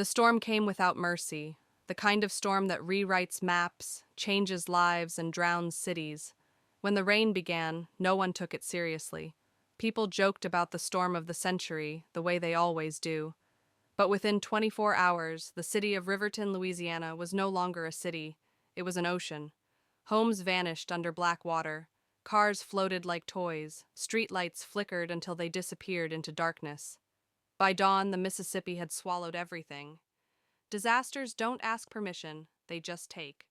The storm came without mercy, the kind of storm that rewrites maps, changes lives, and drowns cities. When the rain began, no one took it seriously. People joked about the storm of the century, the way they always do. But within 24 hours, the city of Riverton, Louisiana, was no longer a city. It was an ocean. Homes vanished under black water. Cars floated like toys. Streetlights flickered until they disappeared into darkness. By dawn, the Mississippi had swallowed everything. Disasters don't ask permission, they just take.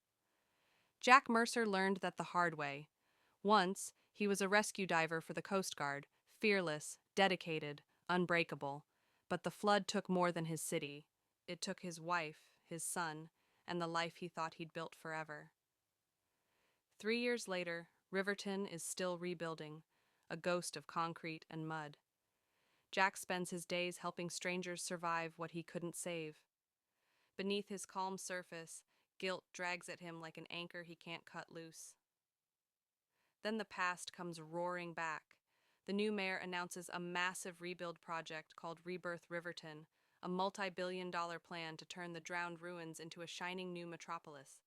Jack Mercer learned that the hard way. Once, he was a rescue diver for the Coast Guard, fearless, dedicated, unbreakable. But the flood took more than his city. It took his wife, his son, and the life he thought he'd built forever. 3 years later, Riverton is still rebuilding, a ghost of concrete and mud. Jack spends his days helping strangers survive what he couldn't save. Beneath his calm surface, guilt drags at him like an anchor he can't cut loose. Then the past comes roaring back. The new mayor announces a massive rebuild project called Rebirth Riverton, a multi-billion-dollar plan to turn the drowned ruins into a shining new metropolis.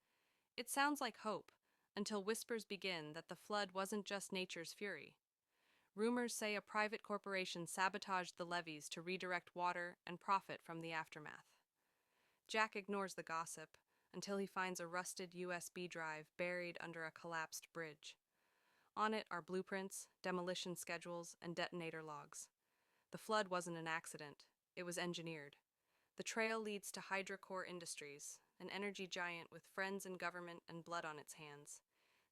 It sounds like hope, until whispers begin that the flood wasn't just nature's fury. Rumors say a private corporation sabotaged the levees to redirect water and profit from the aftermath. Jack ignores the gossip until he finds a rusted USB drive buried under a collapsed bridge. On it are blueprints, demolition schedules, and detonator logs. The flood wasn't an accident, it was engineered. The trail leads to HydroCore Industries, an energy giant with friends in government and blood on its hands.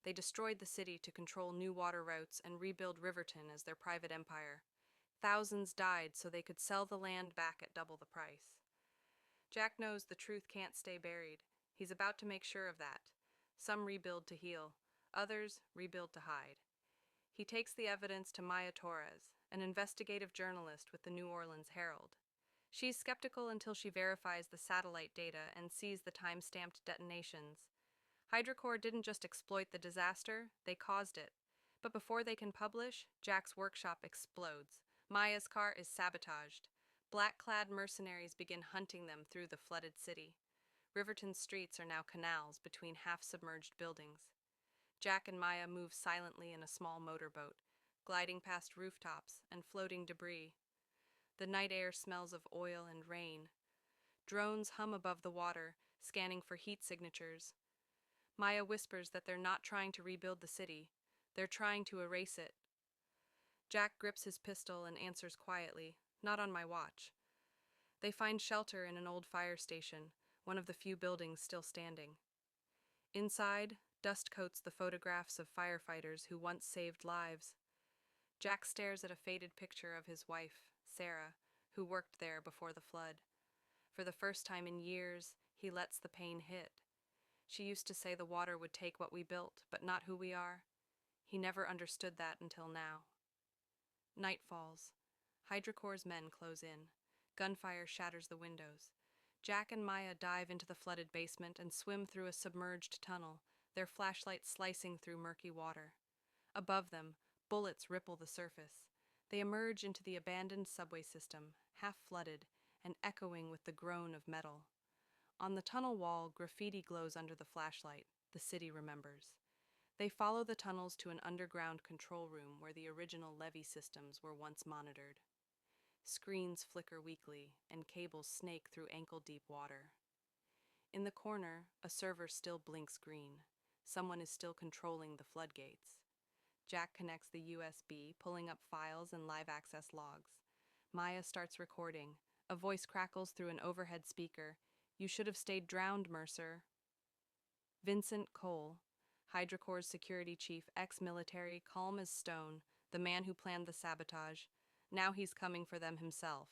They destroyed the city to control new water routes and rebuild Riverton as their private empire. Thousands died so they could sell the land back at double the price. Jack knows the truth can't stay buried. He's about to make sure of that. Some rebuild to heal, others rebuild to hide. He takes the evidence to Maya Torres, an investigative journalist with the New Orleans Herald. She's skeptical until she verifies the satellite data and sees the time-stamped detonations. HydroCore didn't just exploit the disaster, they caused it. But before they can publish, Jack's workshop explodes. Maya's car is sabotaged. Black-clad mercenaries begin hunting them through the flooded city. Riverton's streets are now canals between half-submerged buildings. Jack and Maya move silently in a small motorboat, gliding past rooftops and floating debris. The night air smells of oil and rain. Drones hum above the water, scanning for heat signatures. Maya whispers that they're not trying to rebuild the city, they're trying to erase it. Jack grips his pistol and answers quietly, "Not on my watch." They find shelter in an old fire station, one of the few buildings still standing. Inside, dust coats the photographs of firefighters who once saved lives. Jack stares at a faded picture of his wife, Sarah, who worked there before the flood. For the first time in years, he lets the pain hit. She used to say the water would take what we built, but not who we are. He never understood that until now. Night falls. HydroCore's men close in. Gunfire shatters the windows. Jack and Maya dive into the flooded basement and swim through a submerged tunnel, their flashlights slicing through murky water. Above them, bullets ripple the surface. They emerge into the abandoned subway system, half flooded and echoing with the groan of metal. On the tunnel wall, graffiti glows under the flashlight. The city remembers. They follow the tunnels to an underground control room where the original levee systems were once monitored. Screens flicker weakly, and cables snake through ankle-deep water. In the corner, a server still blinks green. Someone is still controlling the floodgates. Jack connects the USB, pulling up files and live access logs. Maya starts recording. A voice crackles through an overhead speaker. "You should have stayed drowned, Mercer." Vincent Cole, HydroCore's security chief, ex-military, calm as stone, the man who planned the sabotage. Now he's coming for them himself.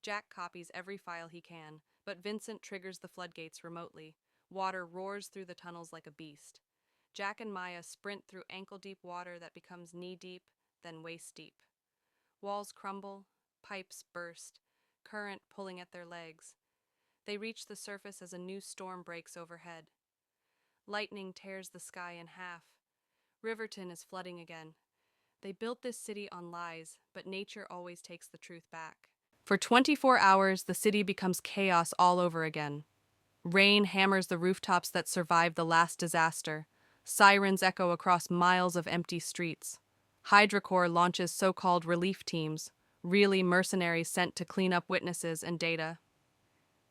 Jack copies every file he can, but Vincent triggers the floodgates remotely. Water roars through the tunnels like a beast. Jack and Maya sprint through ankle-deep water that becomes knee-deep, then waist-deep. Walls crumble, pipes burst, current pulling at their legs. They reach the surface as a new storm breaks overhead. Lightning tears the sky in half. Riverton is flooding again. They built this city on lies, but nature always takes the truth back. For 24 hours, the city becomes chaos all over again. Rain hammers the rooftops that survived the last disaster. Sirens echo across miles of empty streets. HydroCorps launches so-called relief teams, really mercenaries sent to clean up witnesses and data.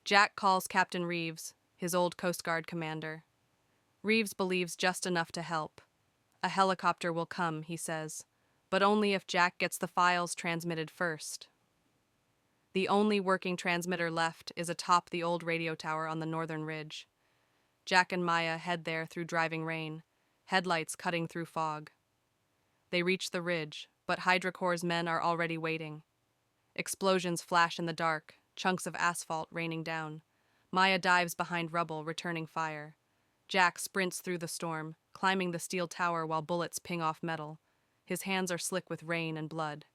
Jack calls Captain Reeves, his old Coast Guard commander. Reeves believes just enough to help. A helicopter will come, he says, but only if Jack gets the files transmitted first. The only working transmitter left is atop the old radio tower on the northern ridge. Jack and Maya head there through driving rain, headlights cutting through fog. They reach the ridge, but HydroCorps' men are already waiting. Explosions flash in the dark, chunks of asphalt raining down. Maya dives behind rubble, returning fire. Jack sprints through the storm, climbing the steel tower while bullets ping off metal. His hands are slick with rain and blood.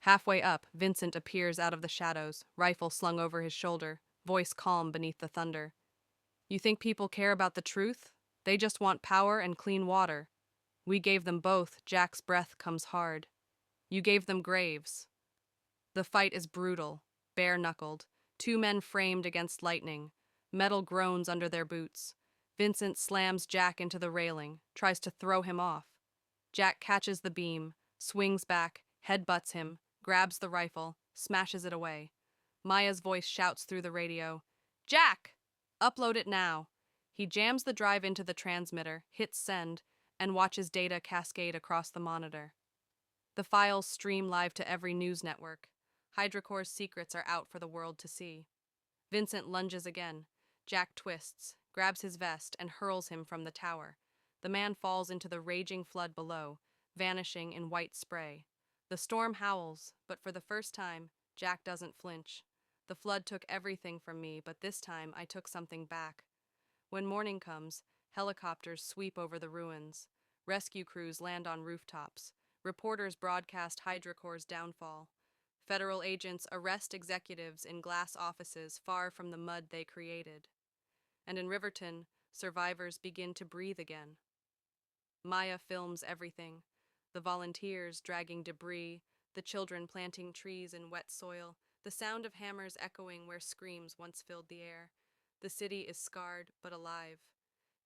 Halfway up, Vincent appears out of the shadows, rifle slung over his shoulder, voice calm beneath the thunder. You think people care about the truth? They just want power and clean water. We gave them both. Jack's breath comes hard. You gave them graves. The fight is brutal, bare-knuckled. Two men framed against lightning. Metal groans under their boots. Vincent slams Jack into the railing, tries to throw him off. Jack catches the beam, swings back, headbutts him, grabs the rifle, smashes it away. Maya's voice shouts through the radio, "Jack! Upload it now." He jams the drive into the transmitter, hits send, and watches data cascade across the monitor. The files stream live to every news network. HydroCorps' secrets are out for the world to see. Vincent lunges again. Jack twists, grabs his vest, and hurls him from the tower. The man falls into the raging flood below, vanishing in white spray. The storm howls, but for the first time, Jack doesn't flinch. The flood took everything from me, but this time I took something back. When morning comes, helicopters sweep over the ruins. Rescue crews land on rooftops. Reporters broadcast HydroCorps' downfall. Federal agents arrest executives in glass offices far from the mud they created. And in Riverton, survivors begin to breathe again. Maya films everything. The volunteers dragging debris, the children planting trees in wet soil, the sound of hammers echoing where screams once filled the air. The city is scarred but alive.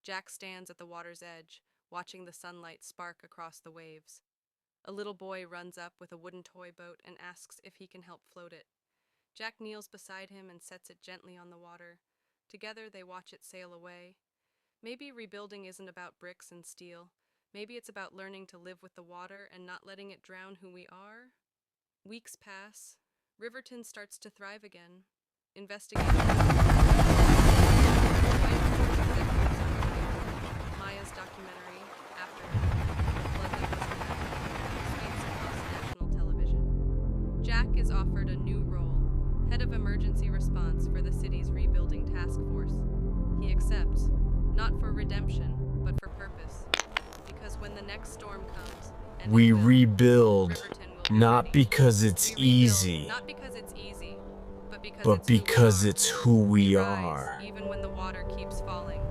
Jack stands at the water's edge, watching the sunlight spark across the waves. A little boy runs up with a wooden toy boat and asks if he can help float it. Jack kneels beside him and sets it gently on the water. Together they watch it sail away. Maybe rebuilding isn't about bricks and steel. Maybe it's about learning to live with the water and not letting it drown who we are. Weeks pass. Riverton starts to thrive again. Investigations. Maya's documentary, After Flood That Was Bad, across national television. Jack is offered a new role, head of emergency response for the city's rebuilding task force. He accepts, not for redemption, but for purpose. Because when the next storm comes, and We will, rebuild, Riverton will be not ready. because it's easy, Not because it's easy, but but because it's who we Rise, are. even when the water keeps falling.